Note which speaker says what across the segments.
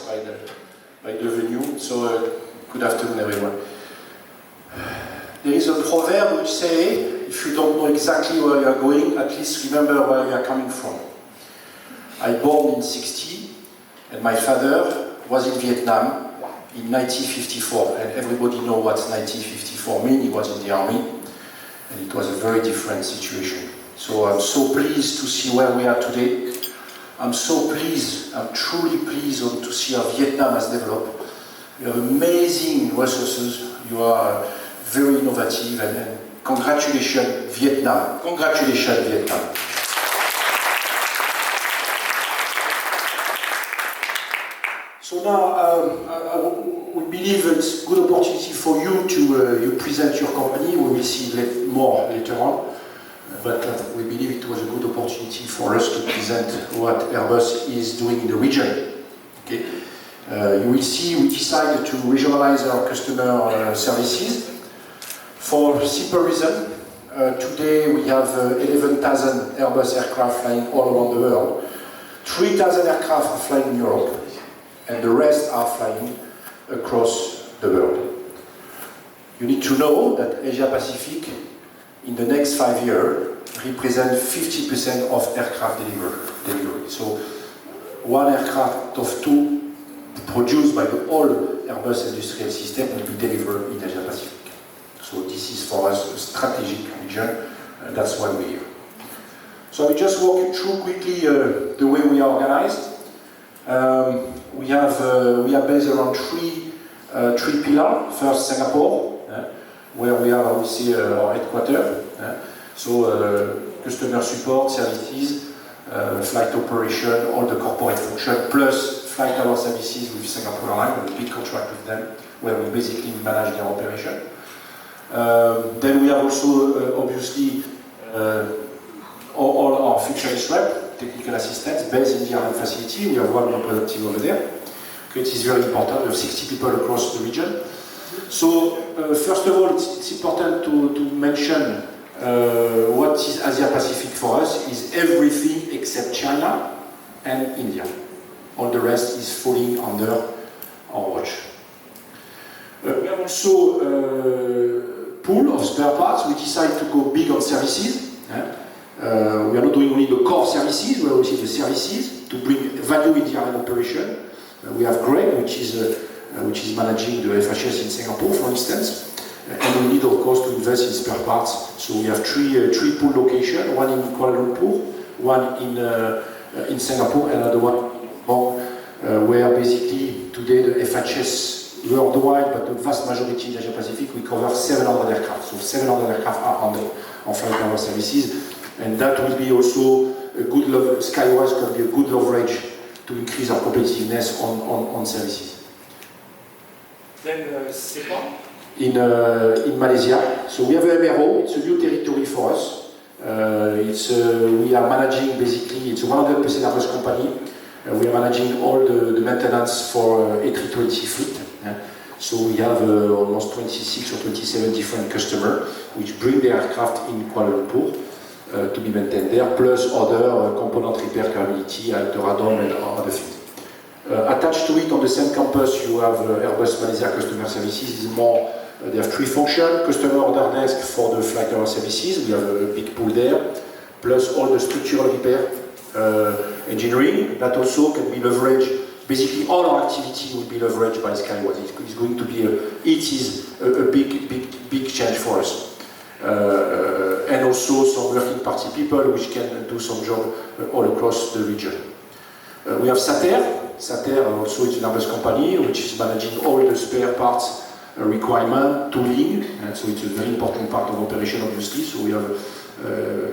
Speaker 1: by the venue. So good afternoon, everyone. There is a proverb which says, if you don't know exactly where you are going, at least remember where you are coming from. I was born in '60, and my father was in Vietnam in 1954, and everybody knows what 1954 means. He was in the army, and it was a very different situation. So I'm so pleased to see where we are today. I'm so pleased, I'm truly pleased to see how Vietnam has developed. You have amazing resources, you are very innovative, and congratulations Vietnam. Congratulations Vietnam. So now we believe it's a good opportunity for you to you present your company. We will see more later on. But we believe it was a good opportunity for us to present what Airbus is doing in the region. Okay. You will see we decided to regionalize our customer services for a simple reason. Today we have 11,000 Airbus aircraft flying all around the world. 3,000 aircraft are flying in Europe, and the rest are flying across the world. You need to know that Asia Pacific in the next 5 years represent 50% of aircraft delivery. So one aircraft of two produced by the whole Airbus industrial system will be delivered in Asia Pacific. So this is for us a strategic region, and that's why we're here. So I will just walk you through quickly the way we are organized. We are based around three pillars. First, Singapore, where we are, I would say, our headquarters. So customer support, services, flight operation, all the corporate function, plus flight hour services with Singapore Airlines, a big contract with them, where we basically manage their operation. Then we have also, obviously, all our futurist rep, technical assistants, based in the Ireland facility. We have one representative over there. Okay, it is very important. We have 60 people across the region. So, first of all, it's important to mention what is Asia Pacific for us is everything except China and India. All the rest is falling under our watch. We have also a pool of spare parts. We decided to go big on services. We are not doing only the core services, we are also the services to bring value in the airline operation. We have Greg, which is managing the FHS in Singapore, for instance. And we need, of course, to invest in spare parts. So we have three pool locations, one in Kuala Lumpur, one in Singapore, and another one in Hong Kong, where basically today the FHS worldwide, but the vast majority in Asia Pacific, we cover 700 aircraft. So 700 aircraft are on flight hour services, and that will be also a good Skywise can be a good leverage to increase our competitiveness on services.
Speaker 2: Then Sepang?
Speaker 1: In Malaysia. So we have a MRO, it's a new territory for us. We are managing basically, it's a 100% Airbus company. We are managing all the maintenance for A320 fleet. So we have almost 26 or 27 different customers which bring the aircraft in Kuala Lumpur to be maintained there, plus other component repair capability at the Radom and other things. Attached to it on the same campus, you have Airbus Malaysia Customer Services. Is more, they have three functions: customer order desk for the flight hour services. We have a big pool there, plus all the structural repair, engineering that also can be leveraged. Basically, all our activity will be leveraged by Skywise. It's going to be a big change for us. And also some working party people which can do some job all across the region. We have Sater. Sater also is an Airbus company which is managing all the spare parts requirement, tooling, and so it's a very important part of operation obviously. So we have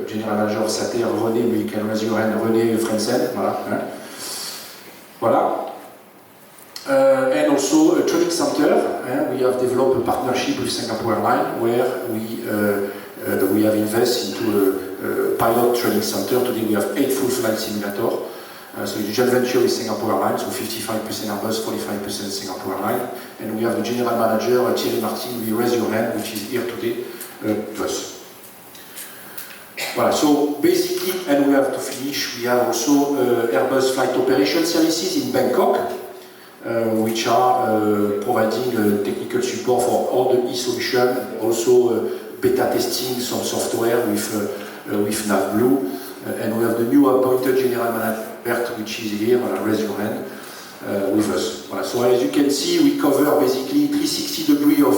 Speaker 1: General Manager of Sater, René, we can raise your hand, René Frensen, voilà. Voilà. And also a training center. We have developed a partnership with Singapore Airlines where we have invested into a pilot training center. Today we have 8 full flight simulators. So it's a joint venture with Singapore Airlines, so 55% Airbus, 45% Singapore Airlines. And we have the general manager, Thierry Martin, will raise your hand, which is here today to us. Voilà, so basically, and we have to finish, we have also Airbus Flight Operation Services in Bangkok. which are providing technical support for all the e-solution, also beta testing some software with NavBlue, and we have the new appointed general manager, Bert, which is here, raise your hand, with us. So as you can see, we cover basically 360 degrees of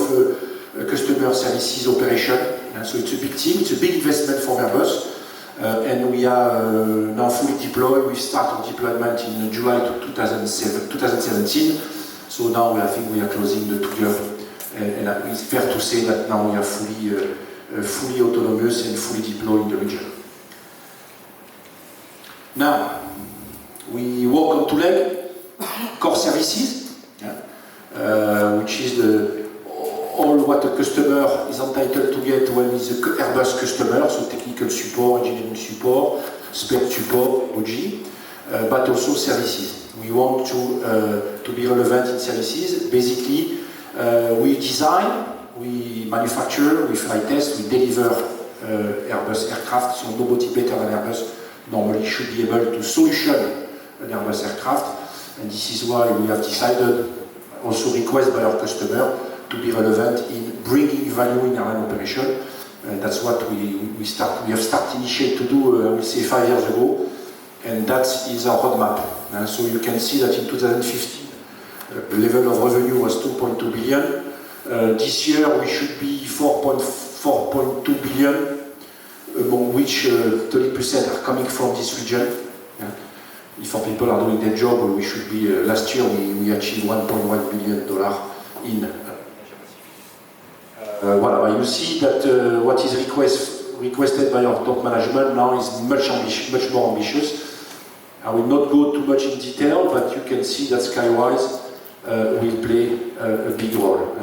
Speaker 1: customer services operation. So it's a big team, it's a big investment for Airbus. And we are now fully deployed. We started deployment in July 2017. So now I think we are closing the 2 years. And it's fair to say that now we are fully autonomous and fully deployed in the region. Now, we work on 2 legs, core services, which is all what a customer is entitled to get when he's an Airbus customer, so technical support, engineering support, spec support, OG, but also services. We want to be relevant in services. Basically, we design, we manufacture, we flight test, we deliver Airbus aircraft, so nobody better than Airbus normally should be able to solution an Airbus aircraft, and this is why we have decided, also requested by our customer, to be relevant in bringing value in airline operation. And that's what we have started initiate to do, I will say 5 years ago, and that is our roadmap. So you can see that in 2015, the level of revenue was 2.2 billion. This year we should be 4.2 billion, among which 30% are coming from this region. If our people are doing their job, we should be, last year we achieved $1.1 billion in you see that what is requested by our top management now is much more ambitious. I will not go too much in detail, but you can see that Skywise will play a big role.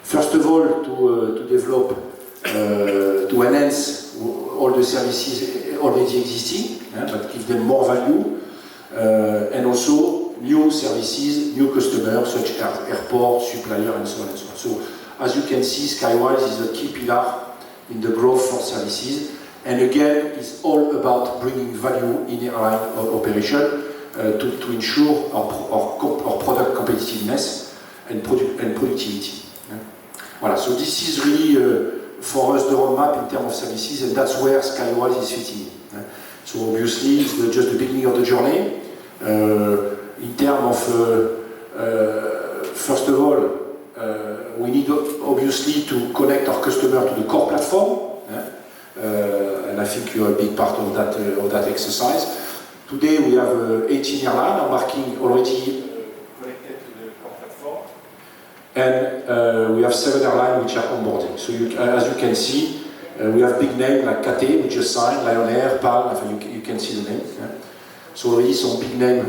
Speaker 1: First of all, to develop, to enhance all the services already existing, but give them more value, and also new services, new customers such as airport, supplier, and so on and so on. So, as you can see, Skywise is a key pillar in the growth for services, and again, it's all about bringing value in airline operation to ensure our product competitiveness and productivity. So this is really for us the roadmap in terms of services, and that's where Skywise is fitting. So obviously, it's just the beginning of the journey. In terms of, first of all, we need obviously to connect our customer to the core platform, and I think you're a big part of that exercise. Today we have 18 airlines embarking already connected to the core platform, and we have 7 airlines which are onboarding. So as you can see, we have big names like Cathay, we just signed, Lion Air, PAL, you can see the names. So already some big names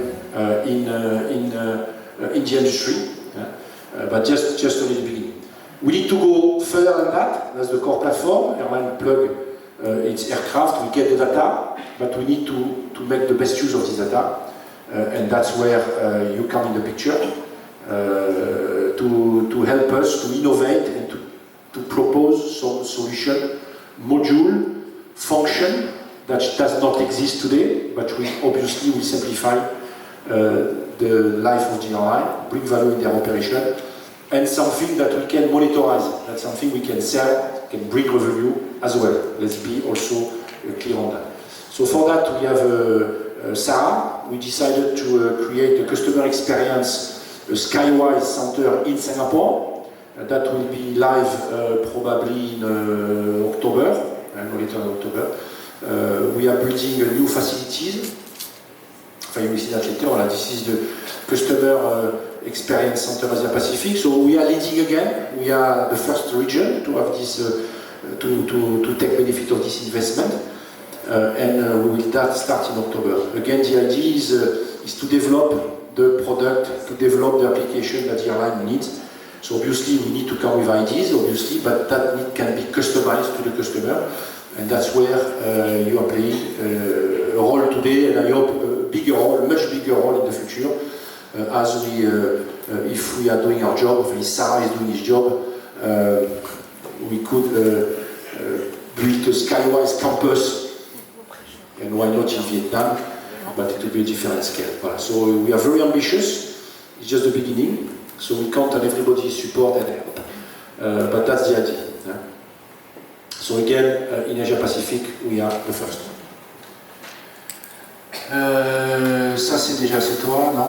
Speaker 1: in the industry. But just only the beginning. We need to go further than that. That's the core platform. Airline plug its aircraft, we get the data, but we need to make the best use of this data. And that's where you come in the picture to help us to innovate and to propose some solution, module, function that does not exist today, but we obviously will simplify the life of the airline, bring value in their operation, and something that we can monitorize, that's something we can sell, can bring revenue as well. Let's be also clear on that. So for that we have Sarah. We decided to create a customer experience, a Skywise center in Singapore. That will be live probably in October, later in October. We are building a new facilities. You will see that later. This is the customer experience center Asia Pacific. So we are leading again. We are the first region to have this, to take benefit of this investment, and we will start in October. Again, the idea is to develop the product, to develop the application that the airline needs. So obviously we need to come with ideas, obviously, but that need can be customized to the customer, and that's where you are playing a role today, and I hope a bigger role, much bigger role in the future, as we, if we are doing our job, if Sarah is doing his job, we could build a Skywise campus, and why not in Vietnam, but it will be a different scale. Voilà. So we are very ambitious, it's just the beginning. So we count on everybody's support and help. But that's the idea. So again, in Asia Pacific, we are the first one. Ça c'est déjà c'est toi, non?